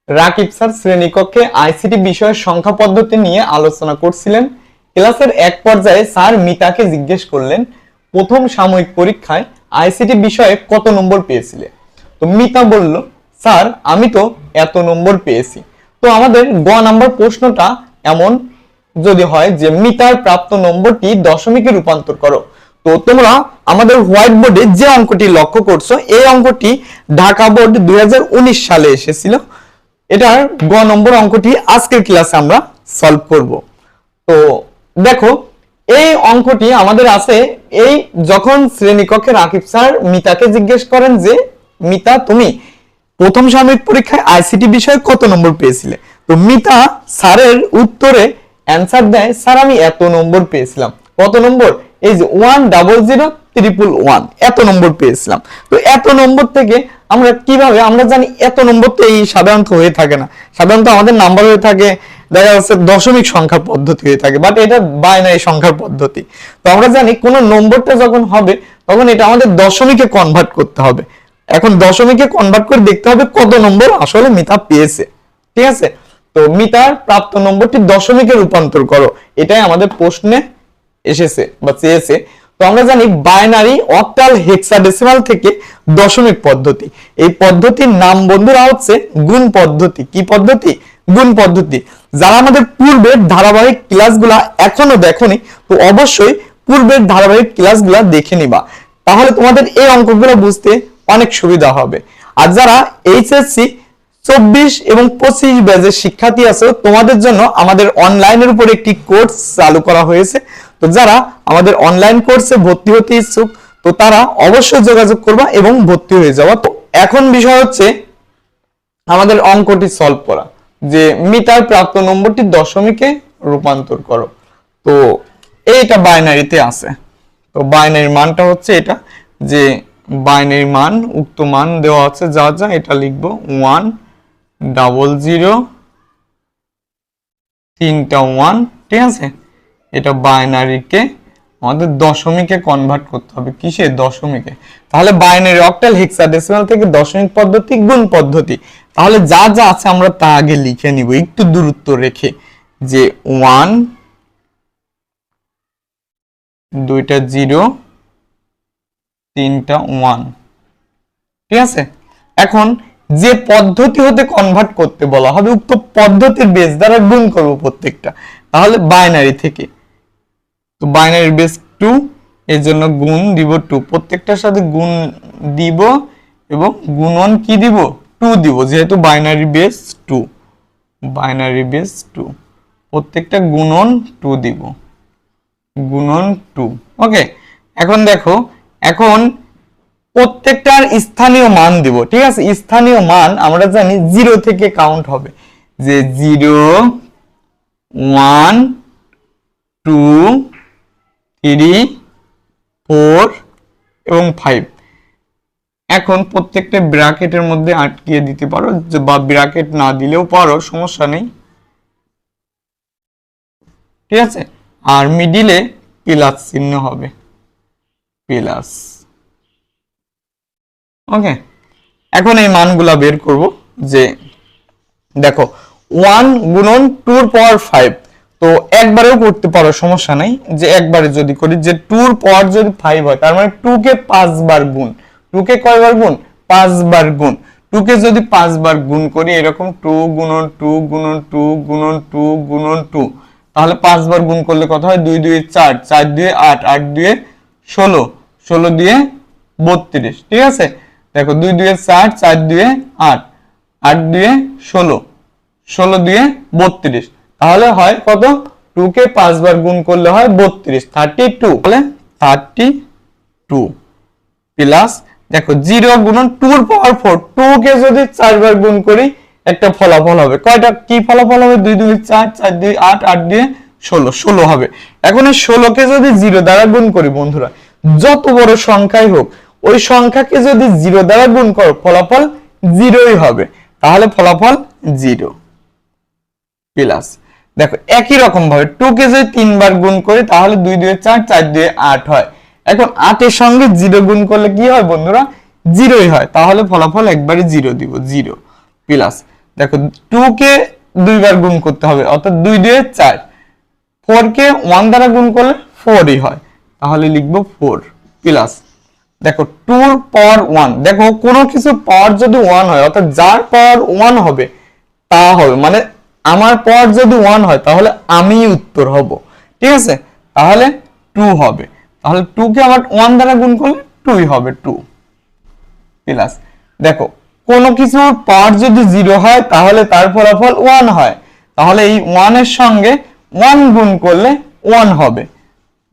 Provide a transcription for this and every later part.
Rakib sir শ্রেণীকক্ষে ICT বিষয়ের সংখ্যা পদ্ধতি নিয়ে আলোচনা করছিলেন। ক্লাসের এক পর্যায়ে স্যার মিতাকে জিজ্ঞেস করলেন, প্রথম সাময়িক পরীক্ষায় আইসিটি বিষয়ে কত নম্বর পেয়েছিলে? তো মিতা বলল, স্যার আমি তো এত নম্বর পেয়েছি। তো আমাদের গ নাম্বার প্রশ্নটা এমন যদি হয় যে মিতার প্রাপ্ত নম্বরটি দশমিকে রূপান্তর করো। তো তোমরা আমাদের হোয়াইট বোর্ডে যে অঙ্কটি লক্ষ্য করছো, এই অঙ্কটি ঢাকা বোর্ড 2019 সালে এসেছিল। এটার গ নম্বর অঙ্কটি আজকের ক্লাসে আমরা সলভ করব। তো দেখো, এই অঙ্কটি আমাদের আছে এই যখন শ্রেণীকক্ষে রাকিব স্যার মিতাকে জিজ্ঞেস করেন যে মিতা তুমি প্রথম সাময়িক পরীক্ষায় আইসিটি বিষয়ে কত নম্বর পেয়েছিলে। তো মিতা স্যারের উত্তরে অ্যান্সার দেয়, স্যার আমি এত নম্বর পেয়েছিলাম। কত নম্বর? এই যে 100111 এত নম্বর পেয়েছিলাম। তো এত নম্বর থেকে আমরা কিভাবে, আমরা জানি এত নম্বর তো এই সাধারণত হয়ে থাকে না, সাধারণত আমাদের নাম্বার হয়ে থাকে, দেখা যাচ্ছে দশমিক সংখ্যার পদ্ধতি হয়ে থাকে, বাট এটা বাইনারি সংখ্যার পদ্ধতি। তো আমরা জানি কোন নম্বরটা যখন হবে তখন এটা আমাদের দশমিকে কনভার্ট করতে হবে। এখন দশমিকে কনভার্ট করে দেখতে হবে কত নম্বর আসলে মিতা পেয়েছে। ঠিক আছে, তো মিতার প্রাপ্ত নম্বরটি দশমিকে রূপান্তর করো, এটাই আমাদের প্রশ্নে এসেছে বা চেয়েছে। তো আমরা জানি বাইনারি, অক্টাল, হেক্সাডেসিমাল থেকে দশমিক পদ্ধতি। এই পদ্ধতির নাম বন্ধুরা হচ্ছে গুণ পদ্ধতি। কি পদ্ধতি? গুণ পদ্ধতি। যারা আমাদের পূর্বের ধারাবাহিক ক্লাসগুলা এখনো দেখোনি, তো অবশ্যই পূর্বের ধারাবাহিক ক্লাসগুলা দেখে নিবা, তাহলে তোমাদের এই অঙ্কগুলো বুঝতে অনেক সুবিধা হবে। আর যারা এইচএসসি 24 এবং 25 ব্যাচের শিক্ষার্থী আছে, তোমাদের জন্য আমাদের অনলাইনের উপর একটি কোর্স চালু করা হয়েছে। তো যারা আমাদের অনলাইন কোর্সে ভর্তি হতে ইচ্ছুক, তো তারা অবশ্যই যোগাযোগ করবা এবং ভর্তি হয়ে যাওয়া। তো এখন বিষয় হচ্ছে আমাদের অঙ্কটি সলভ করা, যে মিতার প্রাপ্ত নম্বরটি দশমিকে রূপান্তর করো। তো এইটা বাইনারিতে আছে। তো বাইনারি মানটা হচ্ছে এটা, যে বাইনারি মান, উক্ত মান দেওয়া আছে যা যা, এটা লিখবো 100 তিনটা 1। ঠিক আছে, এটা বাইনারিকে আমাদের দশমিকে কনভার্ট করতে হবে। কিসে? দশমিকে। তাহলে বাইনারি, অক্টাল, হেক্সাডেসিমাল থেকে দশমিক পদ্ধতি, গুণ পদ্ধতি। তাহলে যা যা আছে আমরা তা আগে লিখে নিব একটু দূরত্ব রেখে, যে 1 দুইটা 0 তিনটা 1। ঠিক আছে, এখন যে পদ্ধতি হতে কনভার্ট করতে বলা হবে, উক্ত পদ্ধতির বেস দ্বারা গুণ করব প্রত্যেকটা। তাহলে বাইনারি থেকে, তো বাইনারি বেস 2, এর জন্য গুণ দিব 2, প্রত্যেকটার সাথে গুণ দিব এবং গুণন কি দিব? 2 দিব, যেহেতু বাইনারি বেস 2, বাইনারি বেস 2, প্রত্যেকটা গুণন 2 দিব, গুণন 2। ওকে, এখন দেখো, এখন প্রত্যেকটার স্থানীয় মান দিব। ঠিক আছে, স্থানীয় মান আমরা জানি 0 থেকে কাউন্ট হবে, যে 0 1 2 3 4 এবং 5। এখন প্রত্যেকটা ব্র্যাকেটের মধ্যে আটকিয়ে দিতে পারো, বা ব্র্যাকেট না দিলেও পারো, সমস্যা নেই। ঠিক আছে, আর মিডিলে প্লাস চিহ্ন হবে, প্লাস। ওকে, এখন এই মানগুলা বের করব। যে দেখো 1 গুণন 2 এর পাওয়ার 5, তো একবারেও করতে পারো, সমস্যা নাই। যে একবারে যদি করি, যে 2 এর পাওয়ার যদি 5 হয়, তার মানে 2 কে 5 বার গুণ। 2 কে কয়বার গুণ? 5 বার গুণ। 2 কে যদি 5 বার গুণ করি, এরকম 2 গুণন 2 গুণন 2 গুণন 2 গুণন 2, তাহলে 5 বার গুণ করলে কত হয়? 2 2 4, 4 2 8, 8 2 16, 16 2 32। ঠিক আছে, দেখো 2 2 4, 4 2 8, 8 2 16, 16 2 32। তাহলে হয় কত? 2 কে 5 বার গুণ করলে হয় 32, 32। তাহলে 32 প্লাস, দেখো 0 গুণন 2 এর পাওয়ার 4, 2 কে যদি 4 বার গুণ করি একটা ফলাফল হবে। কয়টা কি ফলাফল হবে? 2 2 4, 4 2 8, 8 2 16, 16 হবে। এখন এই 16 কে যদি 0 দ্বারা গুণ করি বন্ধুরা, যত বড় সংখ্যাই হোক, ওই সংখ্যাকে যদি 0 দ্বারা গুণ করো, ফলাফল 0ই হবে। তাহলে ফলাফল 0 প্লাস, দেখো একই রকম ভাবে 2 কে যদি 3 বার গুণ করি, তাহলে 2 2 4, 4 2 8 হয়। এখন 8 এর সঙ্গে 0 গুণ করলে কি হয় বন্ধুরা? 0ই হয়। তাহলে ফলাফল একবারে 0 দিব, 0 প্লাস। দেখো 2 কে 2 বার গুণ করতে হবে, অর্থাৎ 2 2 4। 4 কে 1 দ্বারা গুণ করলে 4ই হয়, তাহলে লিখবো 4 প্লাস, দেখো 2 এর পাওয়ার 1, দেখো কোনো কিছু পাওয়ার যদি 1 হয়, অর্থাৎ যার পাওয়ার 1 হবে তা হবে, মানে আমার পাওয়ার যদি 1 হয় তাহলে আমি উত্তর হব, ঠিক আছে? তাহলে 2 হবে, তাহলে 2 কে আবার 1 দ্বারা গুণ করলে 2ই হবে, 2 প্লাস, দেখো কোনো কিছুর পাওয়ার যদি 0 হয় তাহলে তার ফলাফল 1 হয়, তাহলে এই 1 এর সঙ্গে 1 গুণ করলে 1 হবে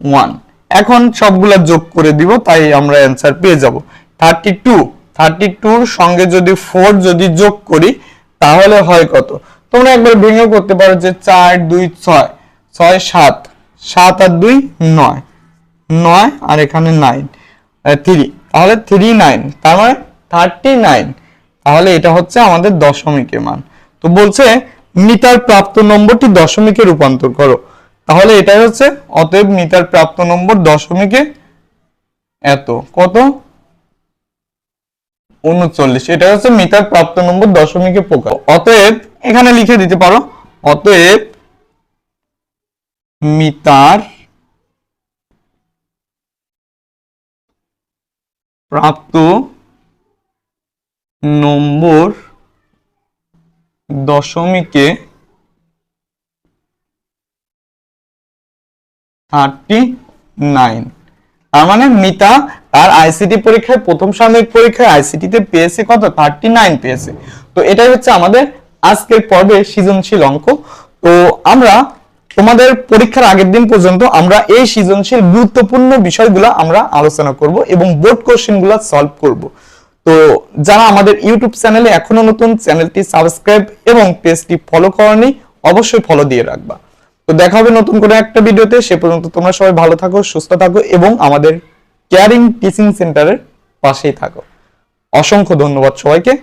1। এখন সবগুলা যোগ করে দিব, তাই আমরা অ্যানসার পেয়ে যাব 32। 32 এর সঙ্গে যদি 4 যদি যোগ করি তাহলে হয় কত? তোমরা একবার ভেঙে করতে পারো যে 4 2 6, 6 7, 7 আর 2 9, 9 আর এখানে 9 3, তাহলে 39, তার মানে 39। তাহলে এটা হচ্ছে আমাদের দশমিকের মান। তো বলছে মিটার প্রাপ্ত নম্বরটি দশমিকে রূপান্তর করো, তাহলে এটাই হচ্ছে, অতএব মিটার প্রাপ্ত নম্বর দশমিকে এত, কত? 39। এটা হচ্ছে মিটার প্রাপ্ত নম্বর দশমিকে প্রকাশ। অতএব এখানে লিখে দিতে পারো, অতএব মিটার প্রাপ্ত নম্বর দশমিকে 39। তার মানে মিতা তার আইসিটি পরীক্ষায়, প্রথম সাময়িক পরীক্ষায় আইসিটিতে পেয়েছে কত? 39 পেয়েছে। তো এটাই হচ্ছে আমাদের আজকের পর্বে সৃজনশীল অঙ্ক। তো আমরা তোমাদের পরীক্ষার আগের দিন পর্যন্ত আমরা এই সৃজনশীল গুরুত্বপূর্ণ বিষয়গুলো আমরা আলোচনা করব এবং বোর্ড কোশ্চেনগুলো সলভ করব। তো যারা আমাদের ইউটিউব চ্যানেলে এখনো নতুন, চ্যানেলটি সাবস্ক্রাইব এবং পেজটি ফলো করনি, অবশ্যই ফলো দিয়ে রাখবা। তো দেখা হবে নতুন করে একটা ভিডিওতে। সে পর্যন্ত তোমরা সবাই ভালো থাকো, সুস্থ থাকো এবং আমাদের কেয়ারিং টিচিং সেন্টারের পাশেই থাকো। অসংখ্য ধন্যবাদ সবাইকে।